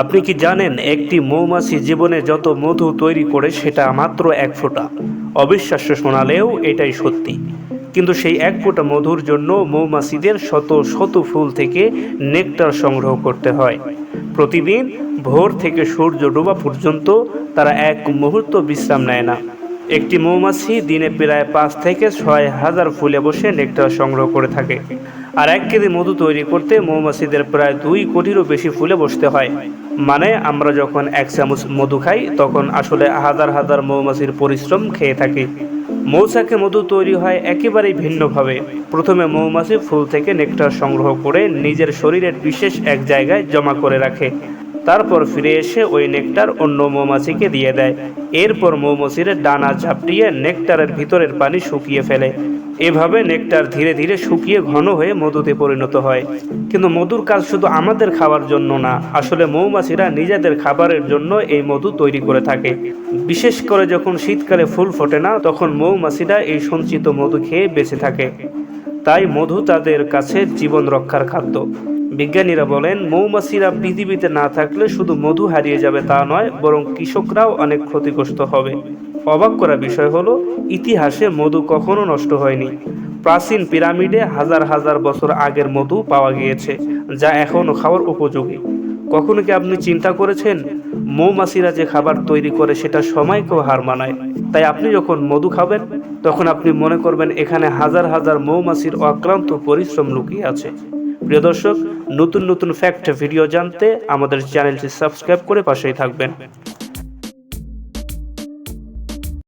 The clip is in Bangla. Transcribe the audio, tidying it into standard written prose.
আপনি কি জানেন একটি মৌমাছি জীবনে যত মধু তৈরি করে সেটা মাত্র এক ফোঁটা। অবিশ্বাস্য শোনালেও এটাই সত্যি। কিন্তু সেই এক ফোঁটা মধুর জন্য মৌমাছিদের শত শত ফুল থেকে নেকটার সংগ্রহ করতে হয়। প্রতিদিন ভোর থেকে সূর্য ডোবা পর্যন্ত তারা এক মুহূর্ত বিশ্রাম নেয় না। একটি মৌমাছি দিনে প্রায় 5 থেকে 6 হাজার ফুলে বসে নেকটার সংগ্রহ করে থাকে। আর 1 কেজি মধু তৈরি করতে মৌমাছিদের প্রায় 2 কোটিরও বেশি ফুলে বসতে হয়। মানে আমরা যখন 1 চামচ মধু খাই তখন আসলে হাজার হাজার মৌমাছির পরিশ্রম খেয়ে থাকি। মৌচাকে মধু তৈরি হয় একেবারেই ভিন্নভাবে। প্রথমে মৌমাছি ফুল থেকে নেকটার সংগ্রহ করে নিজের শরীরের বিশেষ এক জায়গায় জমা করে রাখে। তারপর ফিরে এসে ওই নেকটার অন্য মৌমাছিকে দিয়ে দেয়। এরপর মৌমাছির ডানা ঝাপটিয়ে নেকটারের ভিতরের পানি শুকিয়ে ফেলে। এভাবে নেকটার ধীরে ধীরে শুকিয়ে ঘন হয়ে মধুতে পরিণত হয়। কিন্তু মধুর কাজ শুধু আমাদের খাওয়ার জন্য না, আসলে মৌমাছিরা নিজেদের খাবারের জন্য এই মধু তৈরি করে থাকে। বিশেষ করে যখন শীতকালে ফুল ফোটে না, তখন মৌমাছিরা এই সঞ্চিত মধু খেয়ে বেঁচে থাকে। তাই মধু তাদের কাছে জীবন রক্ষার খাদ্য। বিজ্ঞানীরা বলেন মৌমাছিরা পৃথিবীতে না থাকলে শুধু মধু হারিয়ে যাবে তা নয়, বরং কৃষকরাও অনেক ক্ষতিগ্রস্ত হবে। অবাক করা বিষয় হলো, ইতিহাসে মধু কখনো নষ্ট হয়নি। প্রাচীন পিরামিডে হাজার হাজার বছর আগের মধু পাওয়া গিয়েছে, যা এখনও খাওয়ার উপযোগী। কখনো কি আপনি চিন্তা করেছেন মৌমাছিরা যে খাবার তৈরি করে সেটা সময়কেও হার মানায়? তাই আপনি যখন মধু খাবেন তখন আপনি মনে করবেন এখানে হাজার হাজার মৌমাছির অক্লান্ত পরিশ্রম লুকিয়ে আছে। প্রিয় দর্শক, নতুন নতুন ফ্যাক্ট ভিডিও জানতে আমাদের চ্যানেলটি সাবস্ক্রাইব করে পাশেই থাকবেন।